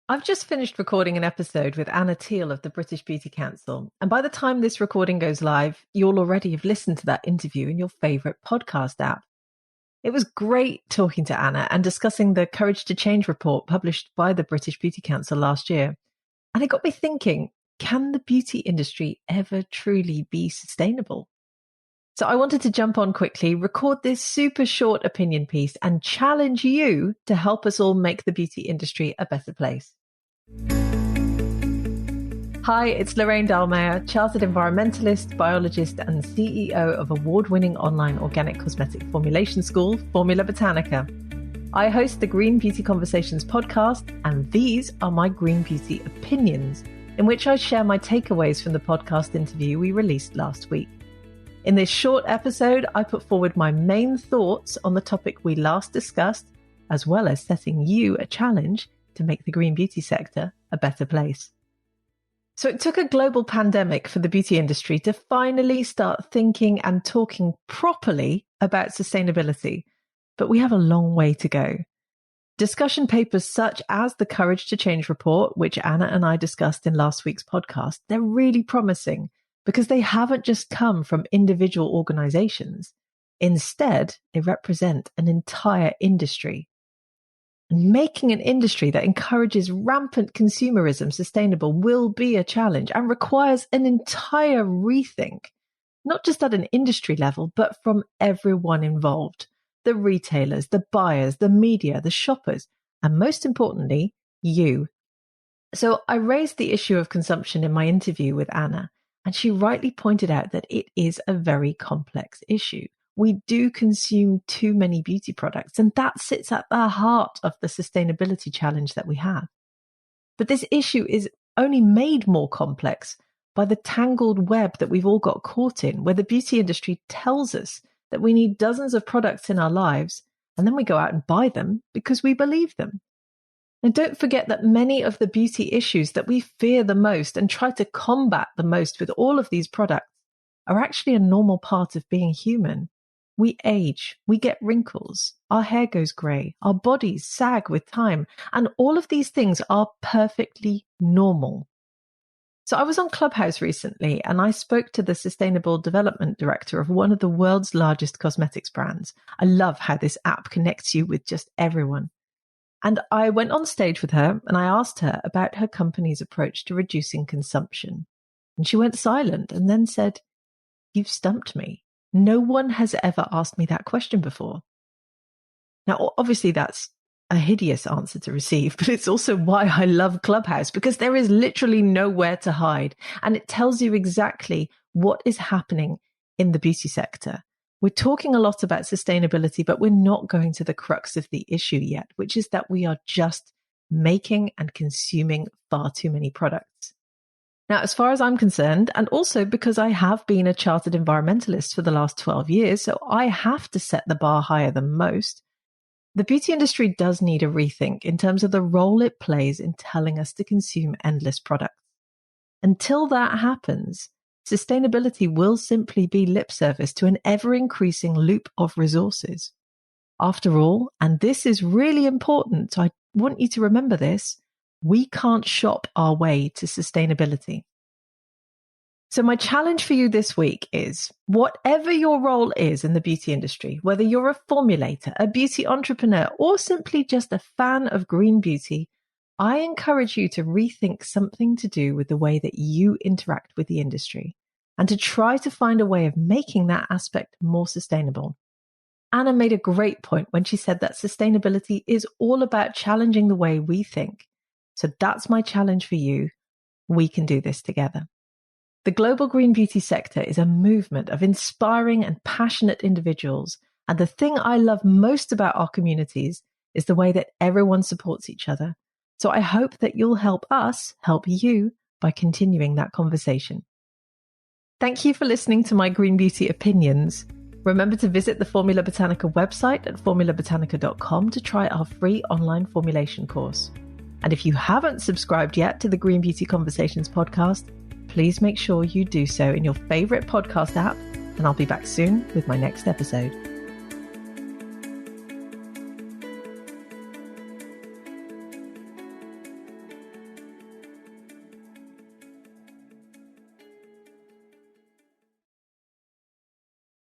I've just finished recording an episode with Anna Teal of the British Beauty Council, and by the time this recording goes live, you'll already have listened to that interview in your favourite podcast app. It was great talking to Anna and discussing the Courage to Change report published by the British Beauty Council last year. And it got me thinking, can the beauty industry ever truly be sustainable? So I wanted to jump on quickly, record this super short opinion piece and challenge you to help us all make the beauty industry a better place. Hi, it's Lorraine Dallmeier, chartered environmentalist, biologist and CEO of award-winning online organic cosmetic formulation school, Formula Botanica. I host the Green Beauty Conversations podcast, and these are my Green Beauty opinions, in which I share my takeaways from the podcast interview we released last week. In this short episode, I put forward my main thoughts on the topic we last discussed, as well as setting you a challenge to make the green beauty sector a better place. So it took a global pandemic for the beauty industry to finally start thinking and talking properly about sustainability, but we have a long way to go. Discussion papers such as the Courage to Change report, which Anna and I discussed in last week's podcast, they're really promising because they haven't just come from individual organizations. Instead, they represent an entire industry. And making an industry that encourages rampant consumerism sustainable will be a challenge and requires an entire rethink, not just at an industry level, but from everyone involved. The retailers, the buyers, the media, the shoppers, and most importantly, you. So I raised the issue of consumption in my interview with Anna, and she rightly pointed out that it is a very complex issue. We do consume too many beauty products, and that sits at the heart of the sustainability challenge that we have. But this issue is only made more complex by the tangled web that we've all got caught in, where the beauty industry tells us that we need dozens of products in our lives, and then we go out and buy them because we believe them. And don't forget that many of the beauty issues that we fear the most and try to combat the most with all of these products are actually a normal part of being human. We age, we get wrinkles, our hair goes grey, our bodies sag with time, and all of these things are perfectly normal. So I was on Clubhouse recently and I spoke to the Sustainable Development Director of one of the world's largest cosmetics brands. I love how this app connects you with just everyone. And I went on stage with her and I asked her about her company's approach to reducing consumption. And she went silent and then said, "You've stumped me. No one has ever asked me that question before." Now, obviously, that's a hideous answer to receive, but it's also why I love Clubhouse, because there is literally nowhere to hide. And it tells you exactly what is happening in the beauty sector. We're talking a lot about sustainability, but we're not going to the crux of the issue yet, which is that we are just making and consuming far too many products. Now, as far as I'm concerned, and also because I have been a chartered environmentalist for the last 12 years, so I have to set the bar higher than most, the beauty industry does need a rethink in terms of the role it plays in telling us to consume endless products. Until that happens, sustainability will simply be lip service to an ever-increasing loop of resources. After all, and this is really important, so I want you to remember this, we can't shop our way to sustainability. So my challenge for you this week is, whatever your role is in the beauty industry, whether you're a formulator, a beauty entrepreneur, or simply just a fan of green beauty, I encourage you to rethink something to do with the way that you interact with the industry and to try to find a way of making that aspect more sustainable. Anna made a great point when she said that sustainability is all about challenging the way we think. So that's my challenge for you. We can do this together. The global green beauty sector is a movement of inspiring and passionate individuals. And the thing I love most about our communities is the way that everyone supports each other. So I hope that you'll help us help you by continuing that conversation. Thank you for listening to my Green Beauty opinions. Remember to visit the Formula Botanica website at formulabotanica.com to try our free online formulation course. And if you haven't subscribed yet to the Green Beauty Conversations podcast, please make sure you do so in your favorite podcast app, and I'll be back soon with my next episode.